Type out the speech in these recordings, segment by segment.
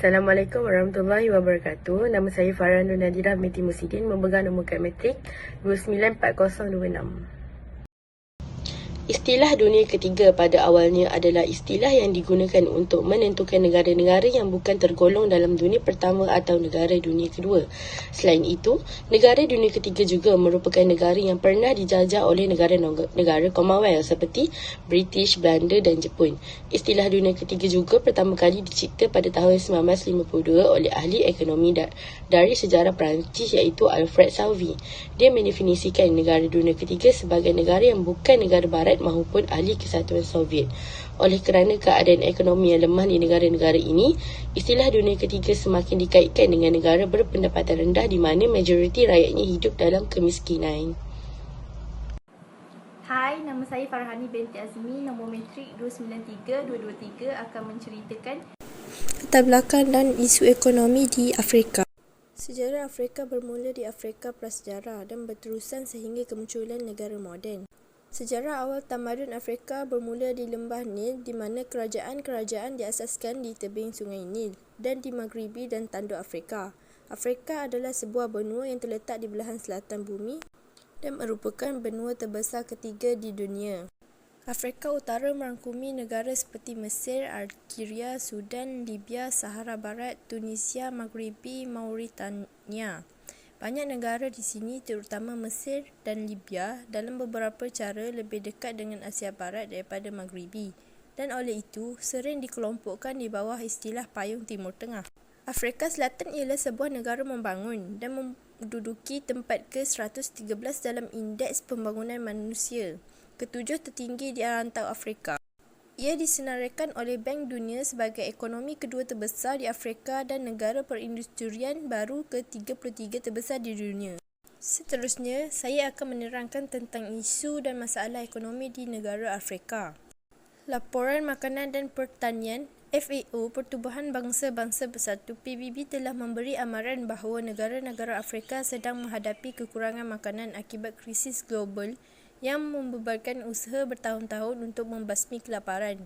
Assalamualaikum warahmatullahi wabarakatuh. Nama saya Farah Nur Nadira binti Musidin, memegang nombor kad matrik 294026. Istilah dunia ketiga pada awalnya adalah istilah yang digunakan untuk menentukan negara-negara yang bukan tergolong dalam dunia pertama atau negara dunia kedua. Selain itu, negara dunia ketiga juga merupakan negara yang pernah dijajah oleh negara Commonwealth seperti British, Belanda dan Jepun. Istilah dunia ketiga juga pertama kali dicipta pada tahun 1952 oleh ahli ekonomi dari sejarah Perancis iaitu Alfred Sauvy. Dia mendefinisikan negara dunia ketiga sebagai negara yang bukan negara barat maupun ahli kesatuan Soviet. Oleh kerana keadaan ekonomi yang lemah di negara-negara ini, istilah dunia ketiga semakin dikaitkan dengan negara berpendapatan rendah di mana majoriti rakyatnya hidup dalam kemiskinan. Hai, nama saya Farhani binti Azmi, nombor matrik 293223 akan menceritakan latar belakang dan isu ekonomi di Afrika. Sejarah Afrika bermula di Afrika prasejarah dan berterusan sehingga kemunculan negara moden. Sejarah awal tamadun Afrika bermula di lembah Nil di mana kerajaan-kerajaan diasaskan di tebing sungai Nil dan di Maghribi dan tanduk Afrika. Afrika adalah sebuah benua yang terletak di belahan selatan bumi dan merupakan benua terbesar ketiga di dunia. Afrika Utara merangkumi negara seperti Mesir, Algeria, Sudan, Libya, Sahara Barat, Tunisia, Maghribi, Mauritania. Banyak negara di sini terutama Mesir dan Libya dalam beberapa cara lebih dekat dengan Asia Barat daripada Maghribi dan oleh itu sering dikelompokkan di bawah istilah payung Timur Tengah. Afrika Selatan ialah sebuah negara membangun dan menduduki tempat ke-113 dalam Indeks Pembangunan Manusia, ketujuh tertinggi di rantau Afrika. Ia disenaraikan oleh Bank Dunia sebagai ekonomi kedua terbesar di Afrika dan negara perindustrian baru ke-33 terbesar di dunia. Seterusnya, saya akan menerangkan tentang isu dan masalah ekonomi di negara Afrika. Laporan Makanan dan Pertanian FAO Pertubuhan Bangsa-Bangsa Bersatu PBB telah memberi amaran bahawa negara-negara Afrika sedang menghadapi kekurangan makanan akibat krisis global yang membebankan usaha bertahun-tahun untuk membasmi kelaparan.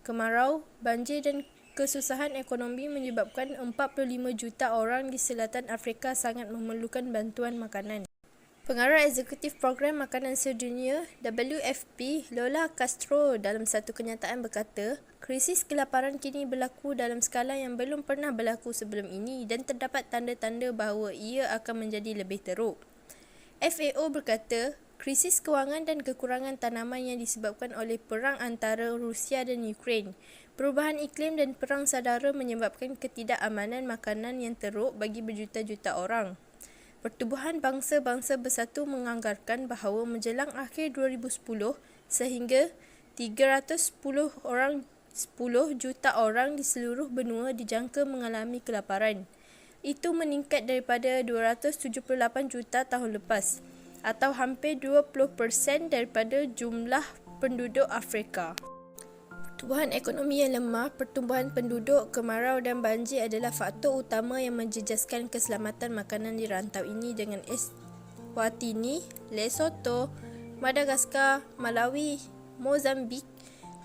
Kemarau, banjir dan kesusahan ekonomi menyebabkan 45 juta orang di selatan Afrika sangat memerlukan bantuan makanan. Pengarah Eksekutif Program Makanan Sedunia WFP, Lola Castro dalam satu kenyataan berkata, krisis kelaparan kini berlaku dalam skala yang belum pernah berlaku sebelum ini dan terdapat tanda-tanda bahawa ia akan menjadi lebih teruk. FAO berkata, krisis kewangan dan kekurangan tanaman yang disebabkan oleh perang antara Rusia dan Ukraine, perubahan iklim dan perang saudara menyebabkan ketidakamanan makanan yang teruk bagi berjuta-juta orang. Pertubuhan Bangsa-Bangsa Bersatu menganggarkan bahawa menjelang akhir 2010 sehingga 310 juta orang di seluruh benua dijangka mengalami kelaparan. Itu meningkat daripada 278 juta tahun lepas, atau hampir 20% daripada jumlah penduduk Afrika. Pertumbuhan ekonomi yang lemah, pertumbuhan penduduk, kemarau dan banjir adalah faktor utama yang menjejaskan keselamatan makanan di rantau ini dengan Eswatini, Lesotho, Madagaskar, Malawi, Mozambik,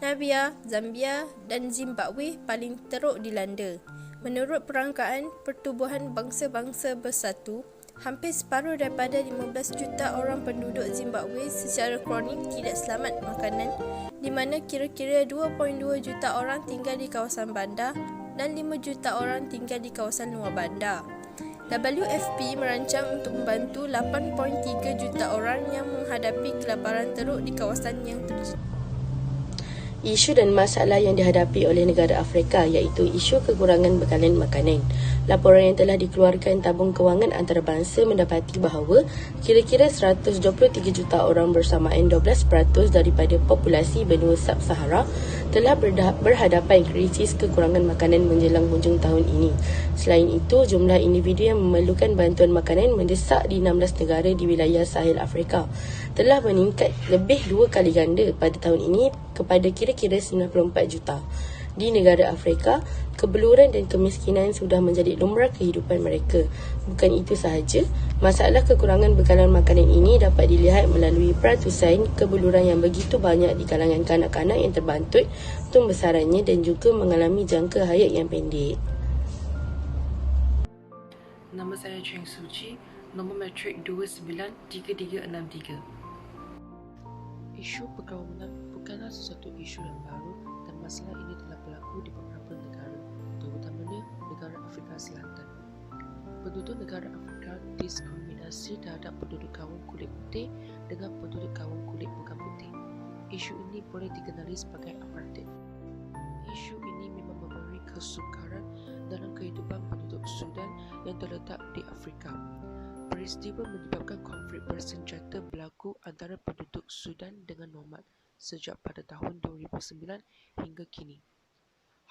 Namibia, Zambia dan Zimbabwe paling teruk dilanda. Menurut Perangkaan Pertubuhan Bangsa-Bangsa Bersatu, hampir separuh daripada 15 juta orang penduduk Zimbabwe secara kronik tidak selamat makanan, di mana kira-kira 2.2 juta orang tinggal di kawasan bandar dan 5 juta orang tinggal di kawasan luar bandar. WFP merancang untuk membantu 8.3 juta orang yang menghadapi kelaparan teruk di kawasan yang terjadi. Isu dan masalah yang dihadapi oleh negara Afrika iaitu isu kekurangan bekalan makanan. Laporan yang telah dikeluarkan Tabung Kewangan Antarabangsa mendapati bahawa kira-kira 123 juta orang bersamaan 12% daripada populasi benua Sub-Sahara telah berhadapan krisis kekurangan makanan menjelang hujung tahun ini. Selain itu, jumlah individu yang memerlukan bantuan makanan mendesak di 16 negara di wilayah Sahel Afrika telah meningkat lebih 2 kali ganda pada tahun ini kepada kira-kira 94 juta. Di negara Afrika, kebeluran dan kemiskinan sudah menjadi lumrah kehidupan mereka. Bukan itu sahaja, masalah kekurangan bekalan makanan ini dapat dilihat melalui peratusan kebeluran yang begitu banyak di kalangan kanak-kanak yang terbantut, tumbesarannya dan juga mengalami jangka hayat yang pendek. Nama saya Cheng Suci, nombor matrik 293363. Isu perkawinan bukanlah sesuatu isu yang baru dan masalah ini telah berlaku di beberapa negara, terutamanya negara Afrika Selatan. Penduduk negara Afrika diskriminasi terhadap penduduk kaum kulit putih dengan penduduk kaum kulit bukan putih. Isu ini boleh dikenali sebagai apartheid. Isu ini memang memberi kesukaran dalam kehidupan penduduk Sudan yang terletak di Afrika. Peristiwa menyebabkan konflik bersenjata berlaku antara penduduk Sudan dengan nomad sejak pada tahun 2009 hingga kini.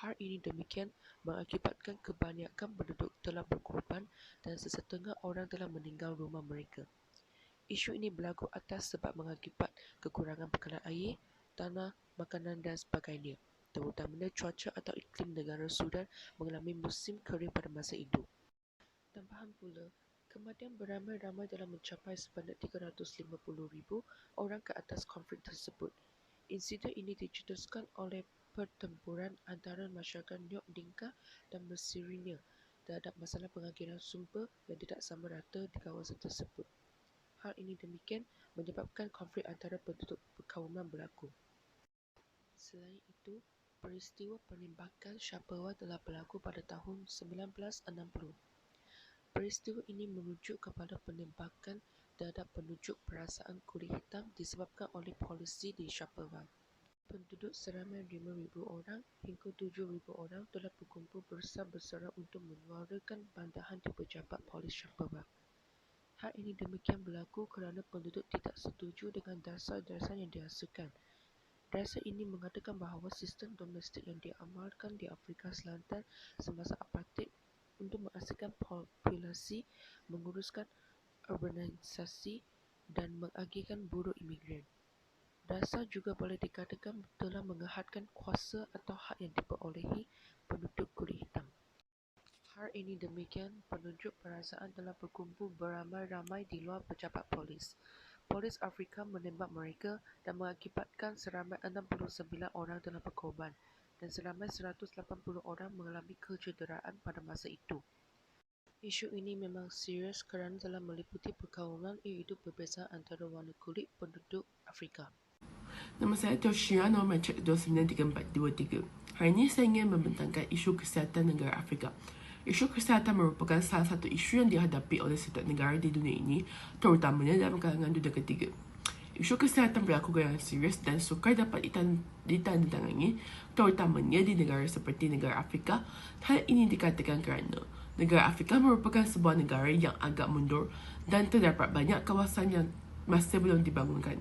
Hal ini demikian mengakibatkan kebanyakan penduduk telah berkorban dan sesetengah orang telah meninggal rumah mereka. Isu ini berlaku atas sebab mengakibat kekurangan bekalan air, tanah, makanan dan sebagainya. Terutamanya cuaca atau iklim negara Sudan mengalami musim kering pada masa itu. Tambahan pula, kematian beramai-ramai telah mencapai sebanyak 350,000 orang ke atas konflik tersebut. Insiden ini dicetuskan oleh pertempuran antara masyarakat Nyok Dinka dan Mesirnya terhadap masalah pengakhiran sumber yang tidak sama rata di kawasan tersebut. Hal ini demikian menyebabkan konflik antara penduduk perkauman berlaku. Selain itu, peristiwa penembakan Sharperville telah berlaku pada tahun 1960. Peristiwa ini merujuk kepada penembakan terhadap penunjuk perasaan kulit hitam disebabkan oleh polisi di Sharperville. Penduduk seramai 5,000 orang hingga 7,000 orang telah berkumpul besar-besaran untuk menyuarakan bantahan di pejabat polis Sharperville. Hal ini demikian berlaku kerana penduduk tidak setuju dengan dasar-dasar yang dihasilkan. Dasar ini mengatakan bahawa sistem domestik yang diamalkan di Afrika Selatan semasa apartheid untuk menghasilkan populasi, menguruskan urbanisasi dan mengagihkan buruh imigran. Dasar juga boleh dikatakan telah menghadkan kuasa atau hak yang diperolehi penduduk kulit hitam. Hal ini demikian, penunjuk perasaan telah berkumpul beramai-ramai di luar pejabat polis. Polis Afrika menembak mereka dan mengakibatkan seramai 69 orang telah berkorban dan seramai 180 orang mengalami kecederaan pada masa itu. Isu ini memang serius kerana telah meliputi perkauman iaitu perbezaan antara warna kulit penduduk Afrika. Nama saya Toshia, nombor matrik 293423. Hari ini saya ingin membentangkan isu kesihatan negara Afrika. Isu kesihatan merupakan salah satu isu yang dihadapi oleh setiap negara di dunia ini, terutamanya dalam kalangan dunia ketiga. Isu kesihatan berlaku yang serius dan sukar dapat ditandatangani, terutamanya di negara seperti negara Afrika. Hal ini dikatakan kerana negara Afrika merupakan sebuah negara yang agak mundur dan terdapat banyak kawasan yang masih belum dibangunkan.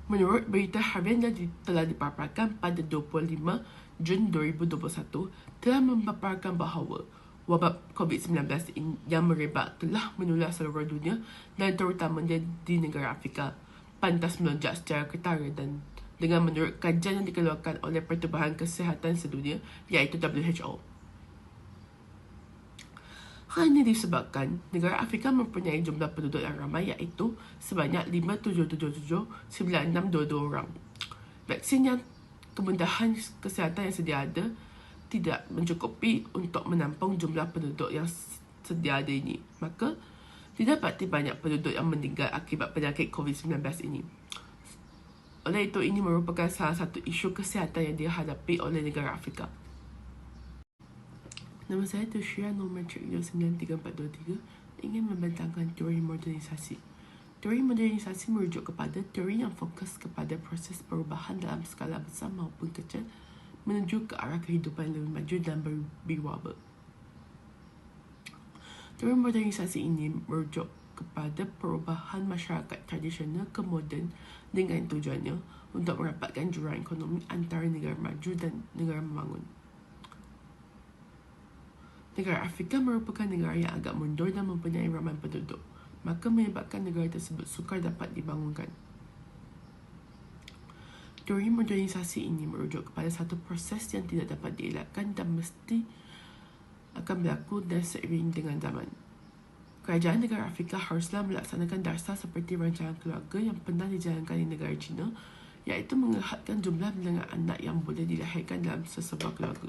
Menurut berita harian yang telah dipaparkan pada 25 Jun 2021, telah memaparkan bahawa wabak COVID-19 yang merebak telah menular seluruh dunia dan terutamanya di negara Afrika pantas melonjak secara ketara dan dengan menurut kajian yang dikeluarkan oleh Pertubuhan Kesihatan Sedunia iaitu WHO. Hal ini disebabkan negara Afrika mempunyai jumlah penduduk yang ramai iaitu sebanyak 5,777,9622 orang. Vaksin yang kemudahan kesihatan yang sedia ada tidak mencukupi untuk menampung jumlah penduduk yang sedia ada ini. Maka, didapati banyak penduduk yang meninggal akibat penyakit COVID-19 ini. Oleh itu, ini merupakan salah satu isu kesihatan yang dihadapi oleh negara Afrika. Nama saya Toshia, nombor matrik 293423, ingin membentangkan teori modernisasi. Teori modernisasi merujuk kepada teori yang fokus kepada proses perubahan dalam skala besar maupun kecil menuju ke arah kehidupan lebih maju dan berwibawa. Teori modernisasi ini merujuk kepada perubahan masyarakat tradisional ke moden dengan tujuannya untuk merapatkan jurang ekonomi antara negara maju dan negara membangun. Negara Afrika merupakan negara yang agak mundur dan mempunyai ramai penduduk, maka menyebabkan negara tersebut sukar dapat dibangunkan. Teori modernisasi ini merujuk kepada satu proses yang tidak dapat dielakkan dan mesti akan berlaku dan seiring dengan zaman. Kerajaan negara Afrika haruslah melaksanakan dasar seperti rancangan keluarga yang pernah dijalankan di negara China, iaitu menghadkan jumlah bilangan anak yang boleh dilahirkan dalam sesebuah keluarga.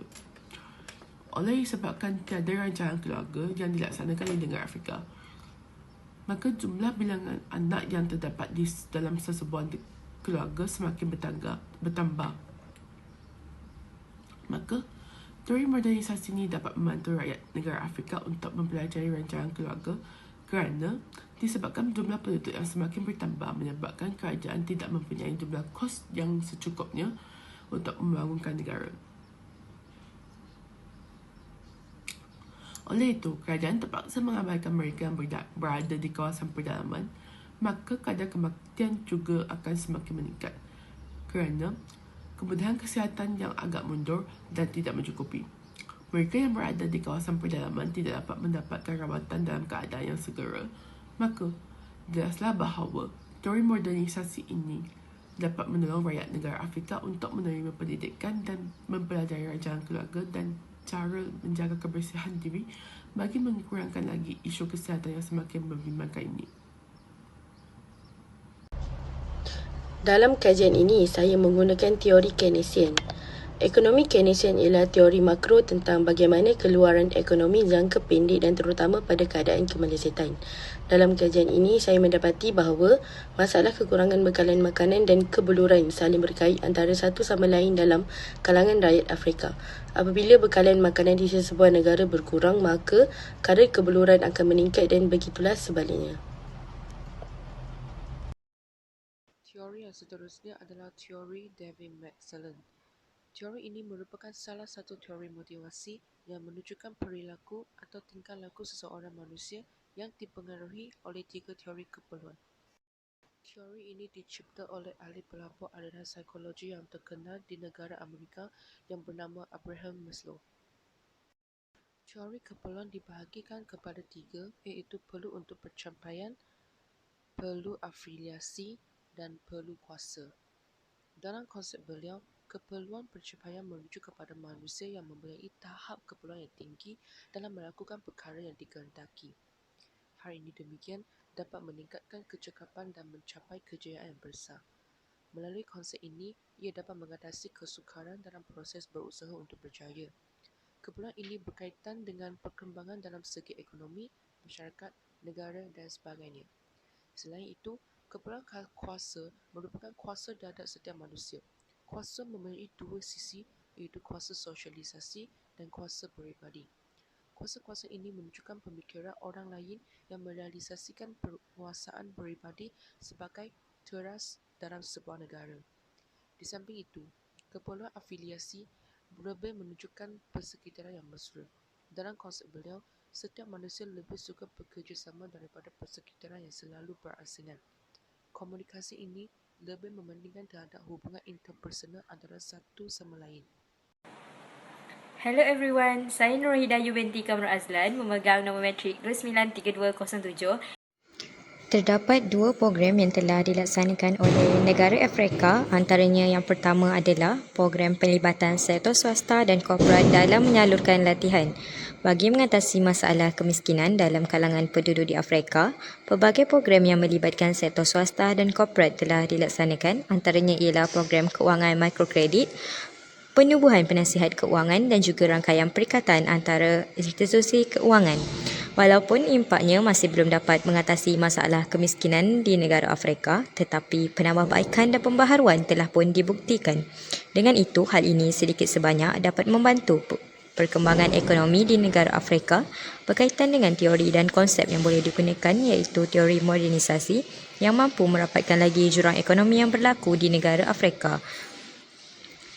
oleh disebabkan tiada rancangan keluarga yang dilaksanakan di negara Afrika, maka jumlah bilangan anak yang terdapat di dalam sesebuah keluarga semakin bertambah. Maka, teori modernisasi ini dapat membantu rakyat negara Afrika untuk mempelajari rancangan keluarga kerana disebabkan jumlah penduduk yang semakin bertambah menyebabkan kerajaan tidak mempunyai jumlah kos yang secukupnya untuk membangunkan negara. Oleh itu, kerajaan terpaksa mengabaikan mereka yang berada di kawasan pedalaman, maka kadar kematian juga akan semakin meningkat kerana kemudahan kesihatan yang agak mundur dan tidak mencukupi. Mereka yang berada di kawasan pedalaman tidak dapat mendapatkan rawatan dalam keadaan yang segera, maka jelaslah bahawa teori modernisasi ini dapat menolong rakyat negara Afrika untuk menerima pendidikan dan mempelajari rancangan keluarga dan cara menjaga kebersihan diri bagi mengurangkan lagi isu kesihatan yang semakin membimbangkan ini. Dalam kajian ini, saya menggunakan teori Keynesian. Ekonomi Keynesian ialah teori makro tentang bagaimana keluaran ekonomi jangka pendek dan terutama pada keadaan kemelesetan. Dalam kajian ini, saya mendapati bahawa masalah kekurangan bekalan makanan dan kebeluran saling berkait antara satu sama lain dalam kalangan rakyat Afrika. Apabila bekalan makanan di sesebuah negara berkurang, maka kadar kebeluran akan meningkat dan begitulah sebaliknya. Teori yang seterusnya adalah teori David Macksellan. Teori ini merupakan salah satu teori motivasi yang menunjukkan perilaku atau tingkah laku seseorang manusia yang dipengaruhi oleh 3 teori keperluan. Teori ini dicipta oleh ahli pelapor aliran psikologi yang terkenal di negara Amerika yang bernama Abraham Maslow. Teori keperluan dibahagikan kepada 3, iaitu perlu untuk pencapaian, perlu afiliasi dan perlu kuasa. Dalam konsep beliau, keperluan pencapaian merujuk kepada manusia yang mempunyai tahap keperluan yang tinggi dalam melakukan perkara yang dikehendaki. Hal ini demikian dapat meningkatkan kecekapan dan mencapai kejayaan yang besar. Melalui konsep ini, ia dapat mengatasi kesukaran dalam proses berusaha untuk berjaya. Keperluan ini berkaitan dengan perkembangan dalam segi ekonomi, masyarakat, negara dan sebagainya. Selain itu, keperluan kuasa merupakan kuasa terhadap setiap manusia. Kuasa mempunyai 2 sisi, iaitu kuasa sosialisasi dan kuasa peribadi. Kuasa-kuasa ini menunjukkan pemikiran orang lain yang merealisasikan penguasaan peribadi sebagai teras dalam sebuah negara. Di samping itu, keperluan afiliasi lebih menunjukkan persekitaran yang mesra. Dalam konsep beliau, setiap manusia lebih suka bekerjasama daripada persekitaran yang selalu berasingan. Komunikasi ini lebih mementingkan terhadap hubungan interpersonal antara satu sama lain. Hello everyone, saya Nurhidayu binti Kamrul Azlan, memegang nombor metrik 293207. Terdapat 2 program yang telah dilaksanakan oleh negara Afrika, antaranya yang pertama adalah program pelibatan sektor swasta dan korporat dalam menyalurkan latihan. Bagi mengatasi masalah kemiskinan dalam kalangan penduduk di Afrika, pelbagai program yang melibatkan sektor swasta dan korporat telah dilaksanakan, antaranya ialah program kewangan mikrokredit, penubuhan penasihat keuangan dan juga rangkaian perikatan antara institusi keuangan. Walaupun impaknya masih belum dapat mengatasi masalah kemiskinan di negara Afrika, tetapi penambahbaikan dan pembaharuan telah pun dibuktikan. Dengan itu, hal ini sedikit sebanyak dapat membantu perkembangan ekonomi di negara Afrika berkaitan dengan teori dan konsep yang boleh digunakan, iaitu teori modernisasi yang mampu merapatkan lagi jurang ekonomi yang berlaku di negara Afrika.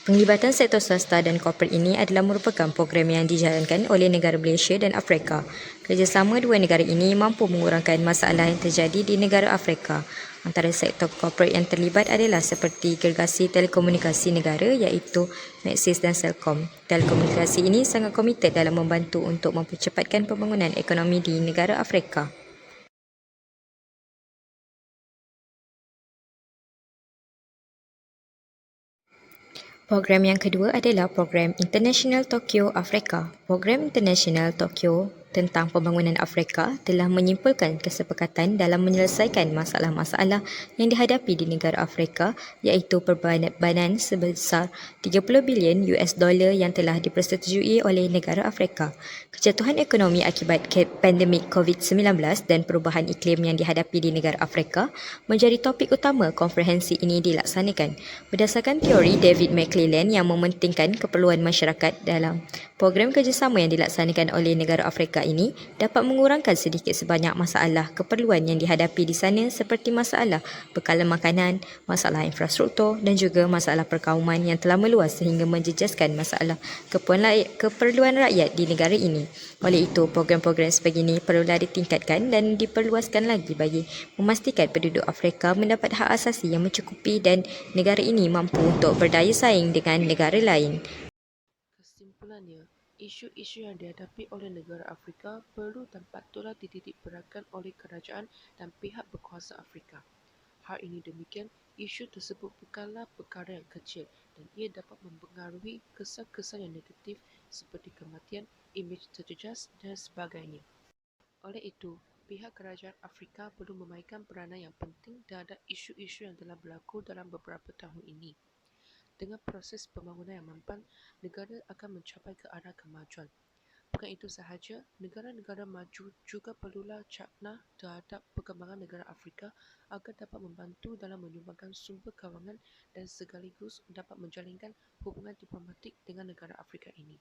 Penglibatan sektor swasta dan korporat ini adalah merupakan program yang dijalankan oleh negara Malaysia dan Afrika. Kerjasama 2 negara ini mampu mengurangkan masalah yang terjadi di negara Afrika. Antara sektor korporat yang terlibat adalah seperti gergasi telekomunikasi negara, iaitu Maxis dan Celcom. Telekomunikasi ini sangat komited dalam membantu untuk mempercepatkan pembangunan ekonomi di negara Afrika. Program yang kedua adalah program International Tokyo Afrika. Program International Tokyo tentang pembangunan Afrika telah menyimpulkan kesepakatan dalam menyelesaikan masalah-masalah yang dihadapi di negara Afrika, iaitu perbanan sebesar 30 bilion US dollar yang telah dipersetujui oleh negara Afrika. Kejatuhan ekonomi akibat pandemik COVID-19 dan perubahan iklim yang dihadapi di negara Afrika menjadi topik utama konferensi ini dilaksanakan. Berdasarkan teori David McClelland yang mementingkan keperluan masyarakat dalam program kerjasama yang dilaksanakan oleh negara Afrika ini dapat mengurangkan sedikit sebanyak masalah keperluan yang dihadapi di sana seperti masalah bekalan makanan, masalah infrastruktur dan juga masalah perkauman yang telah meluas sehingga menjejaskan masalah keperluan rakyat di negara ini. Oleh itu, program-program sebegini perlulah ditingkatkan dan diperluaskan lagi bagi memastikan penduduk Afrika mendapat hak asasi yang mencukupi dan negara ini mampu untuk berdaya saing dengan negara lain. Kesimpulannya, isu-isu yang dihadapi oleh negara Afrika perlu dan patutlah dititik beratkan oleh kerajaan dan pihak berkuasa Afrika. Hal ini demikian, isu tersebut bukanlah perkara yang kecil dan ia dapat mempengaruhi kesan-kesan yang negatif seperti kematian, imej terjejas dan sebagainya. Oleh itu, pihak kerajaan Afrika perlu memainkan peranan yang penting terhadap isu-isu yang telah berlaku dalam beberapa tahun ini. Dengan proses pembangunan yang mampan, negara akan mencapai ke arah kemajuan. Bukan itu sahaja, negara-negara maju juga perlulah cakna terhadap perkembangan negara Afrika agar dapat membantu dalam menyumbangkan sumber kewangan dan sekaligus dapat menjalinkan hubungan diplomatik dengan negara Afrika ini.